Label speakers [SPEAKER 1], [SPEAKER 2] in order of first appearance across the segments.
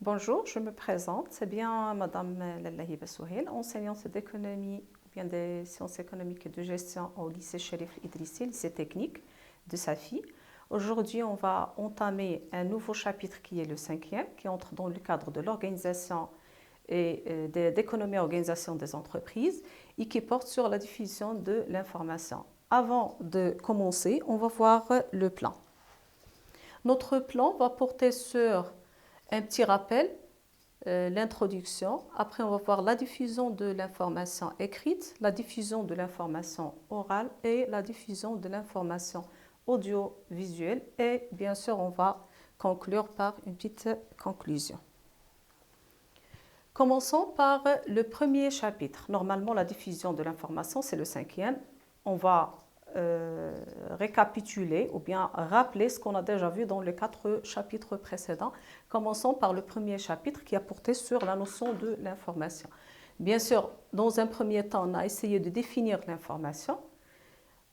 [SPEAKER 1] Bonjour, je me présente. C'est bien Madame Lallahi Bessouhel, enseignante d'économie ou bien des sciences économiques et de gestion au lycée Cherif Idrissi, lycée technique de Safi. Aujourd'hui, on va entamer un nouveau chapitre qui est le cinquième, qui entre dans le cadre de l'organisation et d'économie et organisation des entreprises et qui porte sur la diffusion de l'information. Avant de commencer, on va voir le plan. Notre plan va porter sur un petit rappel, l'introduction. Après, on va voir la diffusion de l'information écrite, la diffusion de l'information orale et la diffusion de l'information audiovisuelle. Et bien sûr, on va conclure par une petite conclusion. Commençons par le premier chapitre. Normalement, la diffusion de l'information, c'est le cinquième. On va récapituler ou bien rappeler ce qu'on a déjà vu dans les 4 chapitres précédents. Commençons par le premier chapitre qui a porté sur la notion de l'information. Bien sûr, dans un premier temps, on a essayé de définir l'information.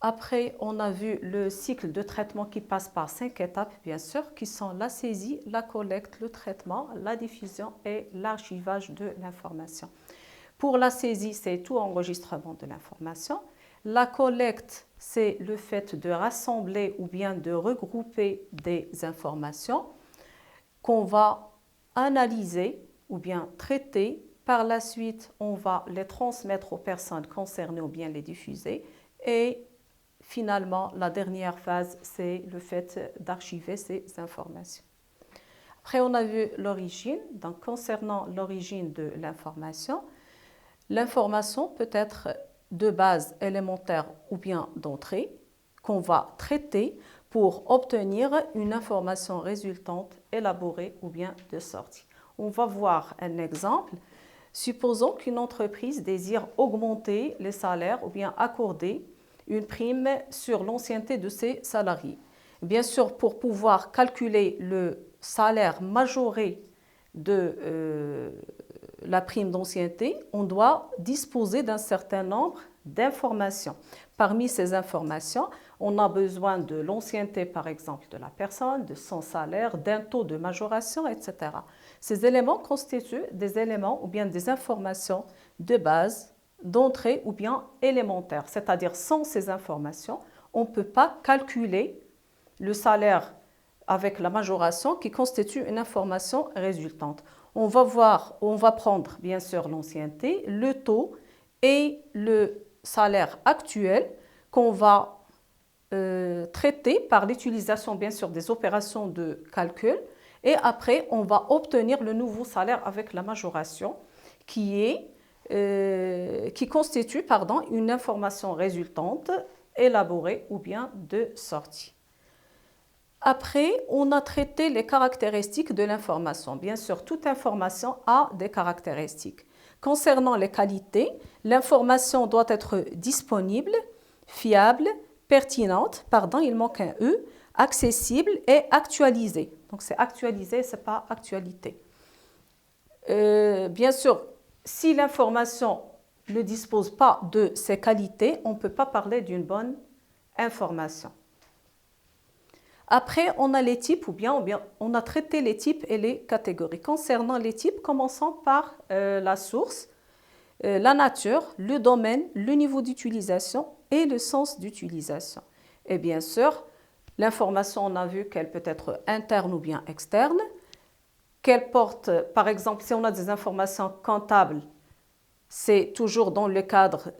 [SPEAKER 1] Après, on a vu le cycle de traitement qui passe par 5 étapes, bien sûr, qui sont la saisie, la collecte, le traitement, la diffusion et l'archivage de l'information. Pour la saisie, c'est tout enregistrement de l'information. La collecte, c'est le fait de rassembler ou bien de regrouper des informations qu'on va analyser ou bien traiter. Par la suite, on va les transmettre aux personnes concernées ou bien les diffuser. Et finalement, la dernière phase, c'est le fait d'archiver ces informations. Après, on a vu l'origine. Donc, concernant l'origine de l'information peut être de base élémentaire ou bien d'entrée qu'on va traiter pour obtenir une information résultante, élaborée ou bien de sortie. On va voir un exemple. Supposons qu'une entreprise désire augmenter les salaires ou bien accorder une prime sur l'ancienneté de ses salariés. Bien sûr, pour pouvoir calculer le salaire majoré de la prime d'ancienneté, on doit disposer d'un certain nombre d'informations. Parmi ces informations, on a besoin de l'ancienneté, par exemple, de la personne, de son salaire, d'un taux de majoration, etc. Ces éléments constituent des éléments ou bien des informations de base, d'entrée ou bien élémentaires. C'est-à-dire, sans ces informations, on ne peut pas calculer le salaire avec la majoration qui constitue une information résultante. On va prendre bien sûr l'ancienneté, le taux et le salaire actuel qu'on va traiter par l'utilisation bien sûr des opérations de calcul et après on va obtenir le nouveau salaire avec la majoration qui constitue une information résultante élaborée ou bien de sortie. Après, on a traité les caractéristiques de l'information. Bien sûr, toute information a des caractéristiques. Concernant les qualités, l'information doit être disponible, fiable, pertinente, il manque un E, accessible et actualisée. Donc c'est actualisé, ce n'est pas actualité. Bien sûr, si l'information ne dispose pas de ces qualités, on ne peut pas parler d'une bonne information. Après, on a les types ou bien on a traité les types et les catégories. Concernant les types, commençons par la source, la nature, le domaine, le niveau d'utilisation et le sens d'utilisation. Et bien sûr, l'information, on a vu qu'elle peut être interne ou bien externe, qu'elle porte, par exemple, si on a des informations comptables, c'est toujours dans le cadre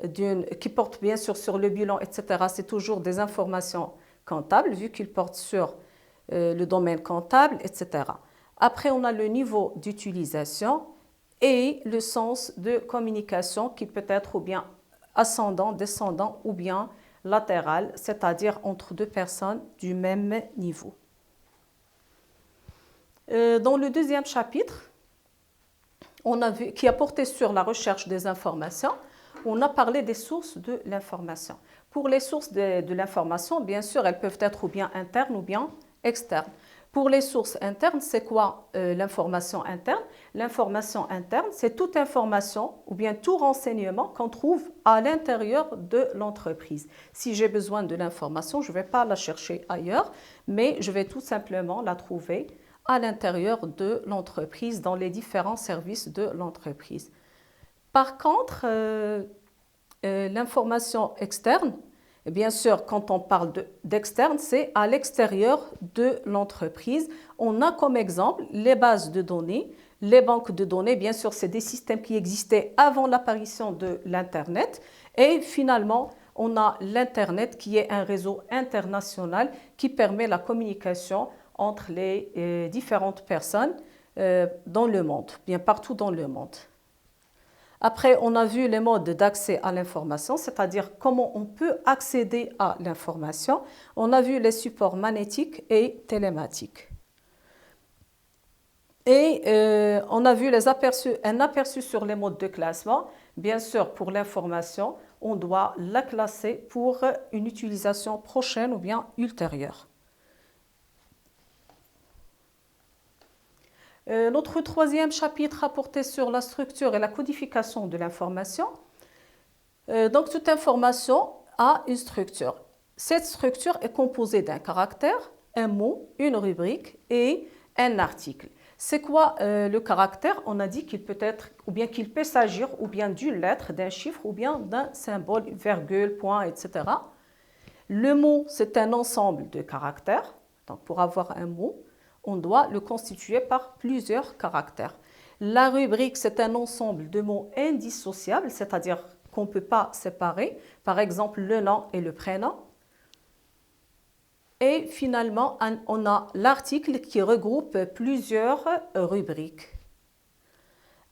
[SPEAKER 1] qui porte bien sûr sur le bilan, etc. C'est toujours des informations comptable, vu qu'il porte sur le domaine comptable, etc. Après, on a le niveau d'utilisation et le sens de communication qui peut être ou bien ascendant, descendant ou bien latéral, c'est-à-dire entre deux personnes du même niveau. Dans le deuxième chapitre, qui a porté sur la recherche des informations, on a parlé des sources de l'information. Pour les sources de l'information, bien sûr, elles peuvent être ou bien internes ou bien externes. Pour les sources internes, c'est quoi l'information interne? L'information interne, c'est toute information ou bien tout renseignement qu'on trouve à l'intérieur de l'entreprise. Si j'ai besoin de l'information, je ne vais pas la chercher ailleurs, mais je vais tout simplement la trouver à l'intérieur de l'entreprise, dans les différents services de l'entreprise. Par contre, l'information externe, et bien sûr, quand on parle d'externe, c'est à l'extérieur de l'entreprise. On a comme exemple les bases de données, les banques de données. Bien sûr, c'est des systèmes qui existaient avant l'apparition de l'Internet. Et finalement, on a l'Internet qui est un réseau international qui permet la communication entre les différentes personnes dans le monde, bien partout dans le monde. Après, on a vu les modes d'accès à l'information, c'est-à-dire comment on peut accéder à l'information. On a vu les supports magnétiques et télématiques. Et on a vu un aperçu sur les modes de classement. Bien sûr, pour l'information, on doit la classer pour une utilisation prochaine ou bien ultérieure. Notre troisième chapitre a porté sur la structure et la codification de l'information. Donc, toute information a une structure. Cette structure est composée d'un caractère, un mot, une rubrique et un article. C'est quoi le caractère? On a dit qu'il peut être, ou bien qu'il peut s'agir ou bien d'une lettre, d'un chiffre ou bien d'un symbole, virgule, point, etc. Le mot, c'est un ensemble de caractères. Donc, pour avoir un mot, on doit le constituer par plusieurs caractères. La rubrique, c'est un ensemble de mots indissociables, c'est-à-dire qu'on ne peut pas séparer. Par exemple, le nom et le prénom. Et finalement, on a l'article qui regroupe plusieurs rubriques.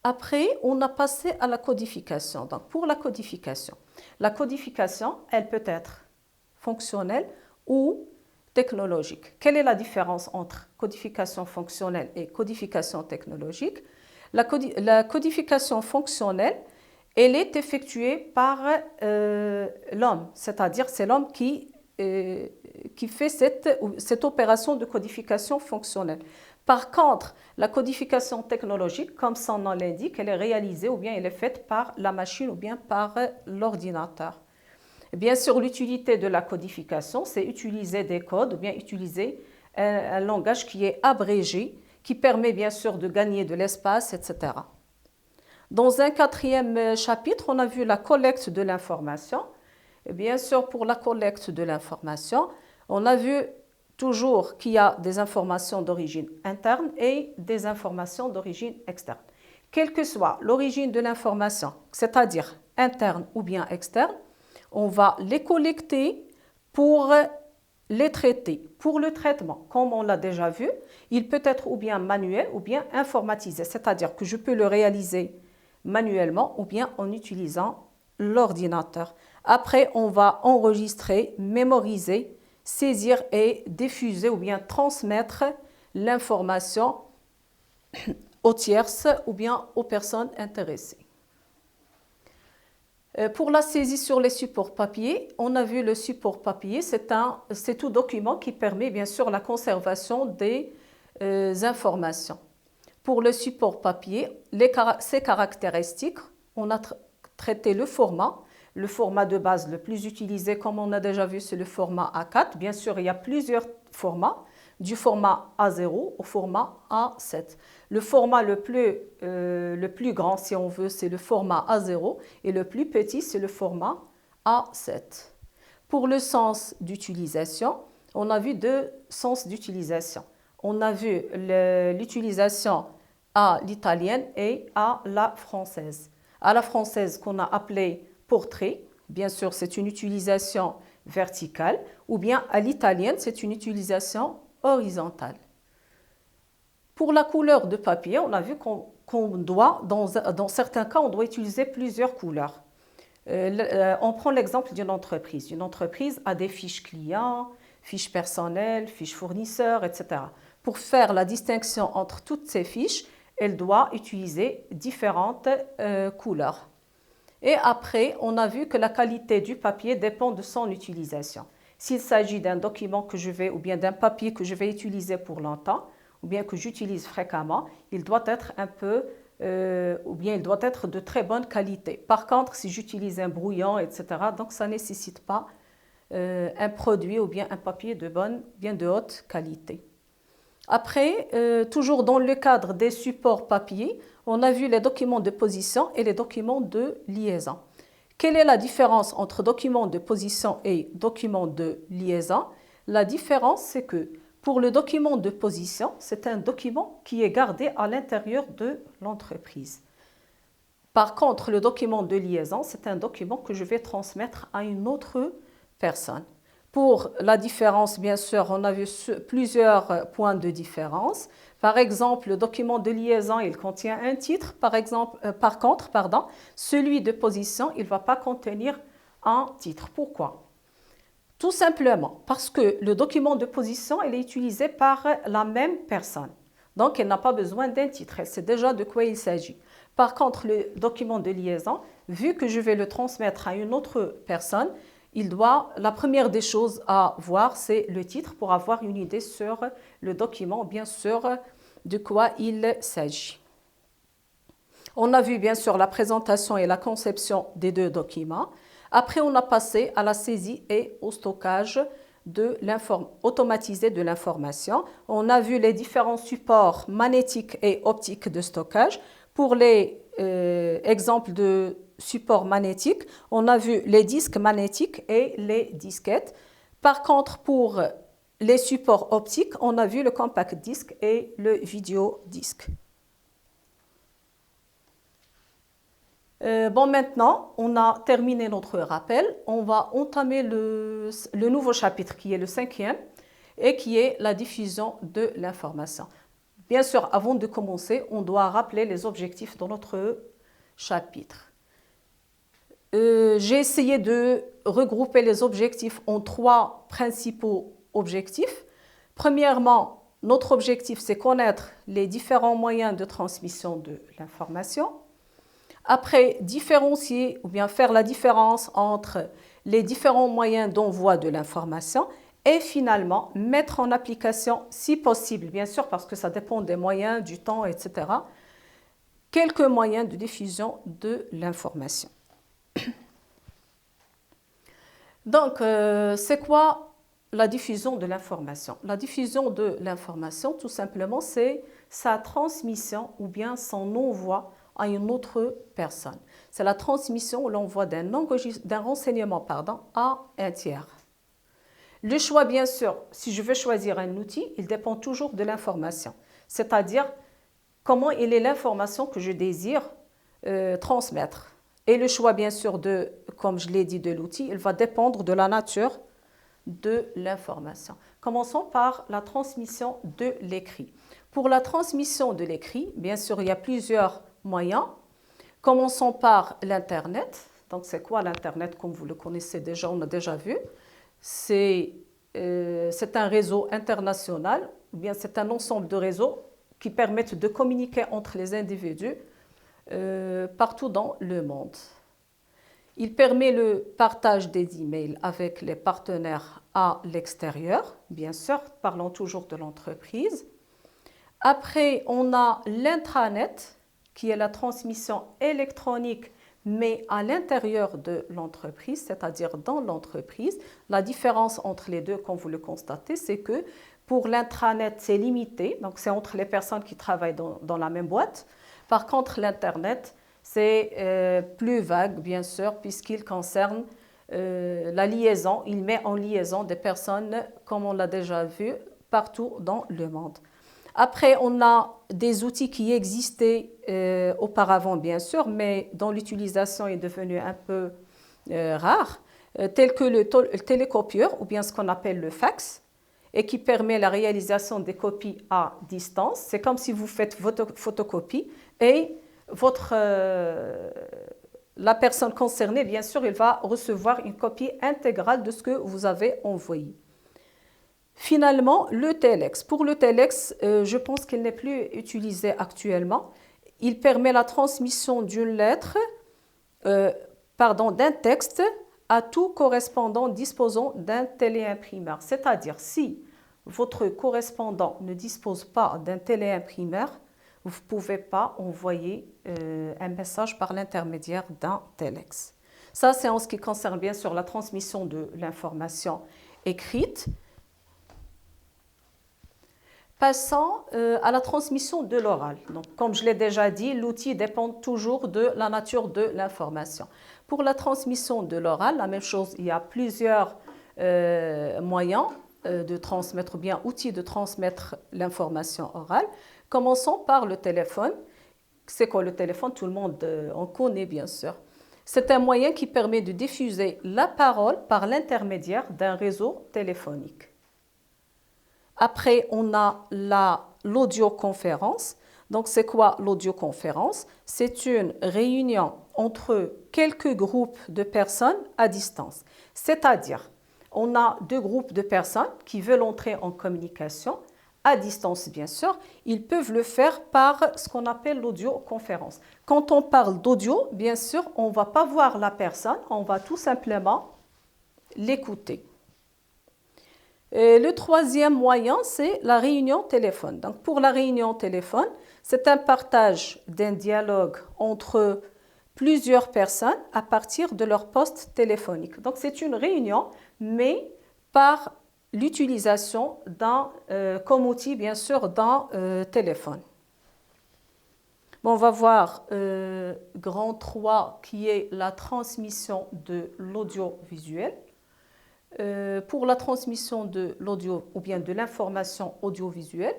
[SPEAKER 1] Après, on a passé à la codification. Donc, pour la codification, elle peut être fonctionnelle ou technologique. Quelle est la différence entre codification fonctionnelle et codification technologique? La codification fonctionnelle, elle est effectuée par l'homme, c'est-à-dire c'est l'homme qui fait cette opération de codification fonctionnelle. Par contre, la codification technologique, comme son nom l'indique, elle est réalisée ou bien elle est faite par la machine ou bien par l'ordinateur. Bien sûr, l'utilité de la codification, c'est utiliser des codes ou bien utiliser un langage qui est abrégé, qui permet bien sûr de gagner de l'espace, etc. Dans un quatrième chapitre, on a vu la collecte de l'information. Bien sûr, pour la collecte de l'information, on a vu toujours qu'il y a des informations d'origine interne et des informations d'origine externe. Quelle que soit l'origine de l'information, c'est-à-dire interne ou bien externe, on va les collecter pour les traiter. Pour le traitement, comme on l'a déjà vu, il peut être ou bien manuel ou bien informatisé, c'est-à-dire que je peux le réaliser manuellement ou bien en utilisant l'ordinateur. Après, on va enregistrer, mémoriser, saisir et diffuser ou bien transmettre l'information aux tierces ou bien aux personnes intéressées. Pour la saisie sur les supports papier, on a vu le support papier, c'est tout document qui permet bien sûr la conservation des informations. Pour le support papier, ses caractéristiques, on a traité le format de base le plus utilisé, comme on a déjà vu, c'est le format A4. Bien sûr, il y a plusieurs formats, du format A0 au format A7. Le format le plus grand, si on veut, c'est le format A0 et le plus petit, c'est le format A7. Pour le sens d'utilisation, on a vu deux sens d'utilisation. On a vu l'utilisation à l'italienne et à la française. À la française, qu'on a appelée portrait, bien sûr, c'est une utilisation verticale, ou bien à l'italienne, c'est une utilisation horizontale. Pour la couleur de papier, on a vu qu'on doit, dans certains cas, on doit utiliser plusieurs couleurs. On prend l'exemple d'une entreprise. Une entreprise a des fiches clients, fiches personnelles, fiches fournisseurs, etc. Pour faire la distinction entre toutes ces fiches, elle doit utiliser différentes couleurs. Et après, on a vu que la qualité du papier dépend de son utilisation. S'il s'agit d'un document que je vais, ou bien d'un papier que je vais utiliser pour longtemps, ou bien que j'utilise fréquemment, il doit être ou bien il doit être de très bonne qualité. Par contre, si j'utilise un brouillon, etc., donc ça ne nécessite pas un produit ou bien un papier de haute qualité. Après, toujours dans le cadre des supports papier, on a vu les documents de position et les documents de liaison. Quelle est la différence entre documents de position et documents de liaison? La différence, c'est que pour le document de position, c'est un document qui est gardé à l'intérieur de l'entreprise. Par contre, le document de liaison, c'est un document que je vais transmettre à une autre personne. Pour la différence, bien sûr, on a vu plusieurs points de différence. Par exemple, le document de liaison, il contient un titre. Par contre, celui de position, il ne va pas contenir un titre. Pourquoi? Tout simplement parce que le document de position, il est utilisé par la même personne. Donc, elle n'a pas besoin d'un titre. Elle sait déjà de quoi il s'agit. Par contre, le document de liaison, vu que je vais le transmettre à une autre personne, la première des choses à voir, c'est le titre pour avoir une idée sur le document, bien sûr, de quoi il s'agit. On a vu bien sûr la présentation et la conception des deux documents. Après, on a passé à la saisie et au stockage automatisé de l'information. On a vu les différents supports magnétiques et optiques de stockage. Pour les exemples de supports magnétiques, on a vu les disques magnétiques et les disquettes. Par contre, pour les supports optiques, on a vu le compact disque et le vidéo disque. Maintenant, on a terminé notre rappel. On va entamer le nouveau chapitre qui est le 5e et qui est la diffusion de l'information. Bien sûr, avant de commencer, on doit rappeler les objectifs de notre chapitre. J'ai essayé de regrouper les objectifs en 3 principaux objectifs. Premièrement, notre objectif, c'est connaître les différents moyens de transmission de l'information. Après, différencier ou bien faire la différence entre les différents moyens d'envoi de l'information et finalement mettre en application, si possible, bien sûr, parce que ça dépend des moyens, du temps, etc., quelques moyens de diffusion de l'information. Donc, c'est quoi la diffusion de l'information? La diffusion de l'information, tout simplement, c'est sa transmission ou bien son envoi à une autre personne. C'est la transmission ou l'envoi d'un renseignement à un tiers. Le choix, bien sûr, si je veux choisir un outil, il dépend toujours de l'information. C'est-à-dire, comment il est l'information que je désire transmettre. Et le choix, bien sûr, comme je l'ai dit, de l'outil, il va dépendre de la nature de l'information. Commençons par la transmission de l'écrit. Pour la transmission de l'écrit, bien sûr, il y a plusieurs moyens. Commençons par l'Internet. Donc, c'est quoi l'Internet? Comme vous le connaissez déjà, on a déjà vu. C'est un réseau international, ou bien c'est un ensemble de réseaux qui permettent de communiquer entre les individus partout dans le monde. Il permet le partage des emails avec les partenaires à l'extérieur, bien sûr, parlons toujours de l'entreprise. Après, on a l'intranet, qui est la transmission électronique, mais à l'intérieur de l'entreprise, c'est-à-dire dans l'entreprise. La différence entre les deux, comme vous le constatez, c'est que pour l'intranet, c'est limité, donc c'est entre les personnes qui travaillent dans la même boîte. Par contre, l'Internet, c'est plus vague, bien sûr, puisqu'il concerne la liaison. Il met en liaison des personnes, comme on l'a déjà vu, partout dans le monde. Après, on a des outils qui existaient auparavant, bien sûr, mais dont l'utilisation est devenue un peu rare, tels que le télécopieur, ou bien ce qu'on appelle le fax, et qui permet la réalisation des copies à distance. C'est comme si vous faites votre photocopie et la personne concernée, bien sûr, elle va recevoir une copie intégrale de ce que vous avez envoyé. Finalement, le telex. Pour le telex, je pense qu'il n'est plus utilisé actuellement. Il permet la transmission d'une lettre, d'un texte à tout correspondant disposant d'un téléimprimeur. C'est-à-dire, si votre correspondant ne dispose pas d'un téléimprimeur, vous ne pouvez pas envoyer un message par l'intermédiaire d'un telex. Ça, c'est en ce qui concerne bien sûr la transmission de l'information écrite. Passons à la transmission de l'oral. Donc, comme je l'ai déjà dit, l'outil dépend toujours de la nature de l'information. Pour la transmission de l'oral, la même chose, il y a plusieurs moyens de transmettre, ou bien outils de transmettre l'information orale. Commençons par le téléphone. C'est quoi le téléphone? Tout le monde en connaît bien sûr. C'est un moyen qui permet de diffuser la parole par l'intermédiaire d'un réseau téléphonique. Après, on a l'audioconférence. Donc, c'est quoi l'audioconférence? C'est une réunion entre quelques groupes de personnes à distance. C'est-à-dire, on a deux groupes de personnes qui veulent entrer en communication, à distance bien sûr. Ils peuvent le faire par ce qu'on appelle l'audioconférence. Quand on parle d'audio, bien sûr, on ne va pas voir la personne, on va tout simplement l'écouter. Le troisième moyen, c'est la réunion téléphone. Donc, pour la réunion téléphone, c'est un partage d'un dialogue entre plusieurs personnes à partir de leur poste téléphonique. Donc, c'est une réunion, mais par l'utilisation d'un, comme outil, bien sûr, d'un téléphone. Bon, on va voir grand 3 qui est la transmission de l'audiovisuel. Pour la transmission de l'audio ou bien de l'information audiovisuelle,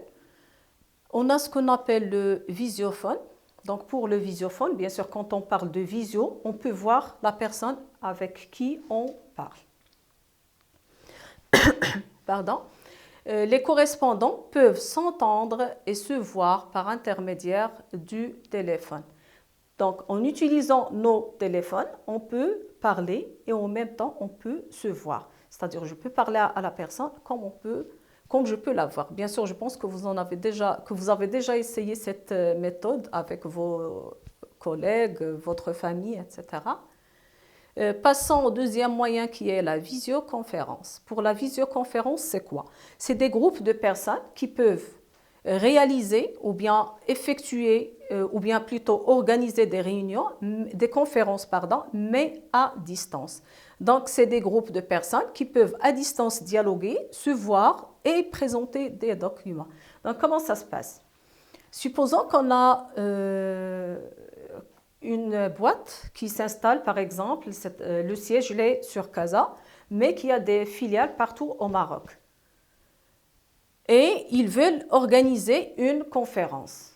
[SPEAKER 1] on a ce qu'on appelle le visiophone. Donc pour le visiophone, bien sûr, quand on parle de visio, on peut voir la personne avec qui on parle. Pardon. Les correspondants peuvent s'entendre et se voir par intermédiaire du téléphone. Donc en utilisant nos téléphones, on peut parler et en même temps on peut se voir. C'est-à-dire, je peux parler à la personne comme je peux la voir. Bien sûr, je pense que vous avez déjà essayé cette méthode avec vos collègues, votre famille, etc. Passons au deuxième moyen qui est la visioconférence. Pour la visioconférence, c'est quoi? C'est des groupes de personnes qui peuvent réaliser ou bien effectuer ou bien plutôt organiser des réunions, des conférences, pardon, mais à distance. Donc, c'est des groupes de personnes qui peuvent à distance dialoguer, se voir et présenter des documents. Donc, comment ça se passe? Supposons qu'on a une boîte qui s'installe, par exemple, le siège est sur Casa, mais qui a des filiales partout au Maroc. Et ils veulent organiser une conférence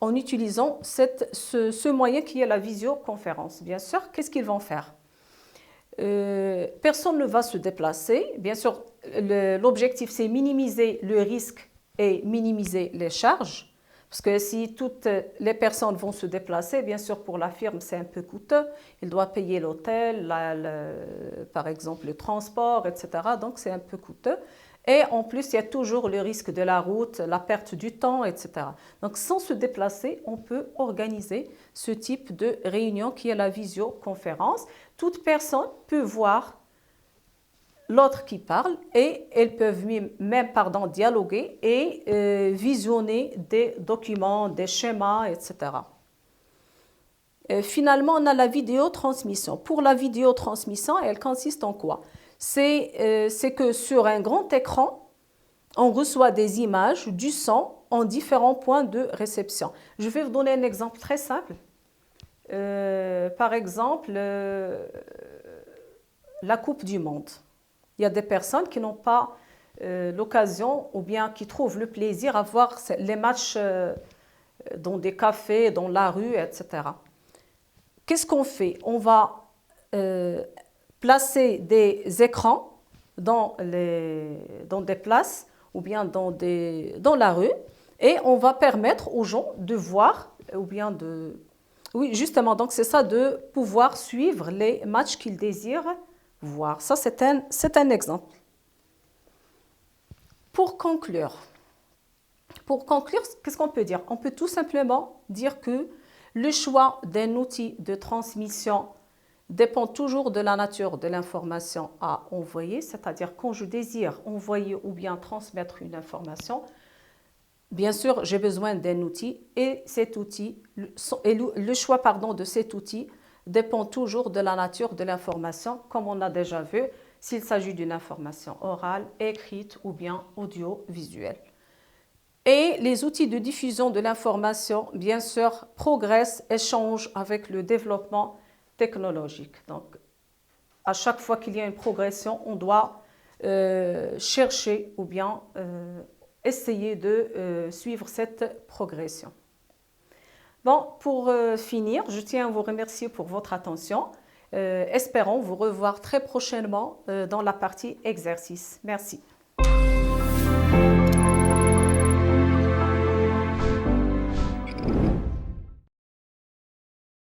[SPEAKER 1] en utilisant ce moyen qui est la visioconférence. Bien sûr, qu'est-ce qu'ils vont faire? Personne ne va se déplacer. Bien sûr, l'objectif, c'est minimiser le risque et minimiser les charges. Parce que si toutes les personnes vont se déplacer, bien sûr, pour la firme, c'est un peu coûteux. Il doit payer l'hôtel, par exemple, le transport, etc. Donc, c'est un peu coûteux. Et en plus, il y a toujours le risque de la route, la perte du temps, etc. Donc, sans se déplacer, on peut organiser ce type de réunion qui est la visioconférence. Toute personne peut voir l'autre qui parle et elles peuvent même dialoguer et visionner des documents, des schémas, etc. Finalement, on a la vidéotransmission. Pour la vidéotransmission, elle consiste en quoi? C'est que sur un grand écran, on reçoit des images, du son en différents points de réception. Je vais vous donner un exemple très simple. Par exemple, la Coupe du Monde. Il y a des personnes qui n'ont pas l'occasion ou bien qui trouvent le plaisir à voir les matchs dans des cafés, dans la rue, etc. Qu'est-ce qu'on fait? On va placer des écrans dans des places ou bien dans la rue et on va permettre aux gens de voir ou bien de... Oui, justement, donc c'est ça, de pouvoir suivre les matchs qu'ils désirent voir. Ça, c'est un exemple. Pour conclure, qu'est-ce qu'on peut dire? On peut tout simplement dire que le choix d'un outil de transmission dépend toujours de la nature de l'information à envoyer, c'est-à-dire quand je désire envoyer ou bien transmettre une information, bien sûr, j'ai besoin d'un outil et cet outil, le choix de cet outil dépend toujours de la nature de l'information, comme on a déjà vu, s'il s'agit d'une information orale, écrite ou bien audiovisuelle. Et les outils de diffusion de l'information, bien sûr, progressent et changent avec le développement technologique. Donc, à chaque fois qu'il y a une progression, on doit chercher ou bien essayer de suivre cette progression. Bon, pour finir, je tiens à vous remercier pour votre attention. Espérons vous revoir très prochainement dans la partie exercice. Merci.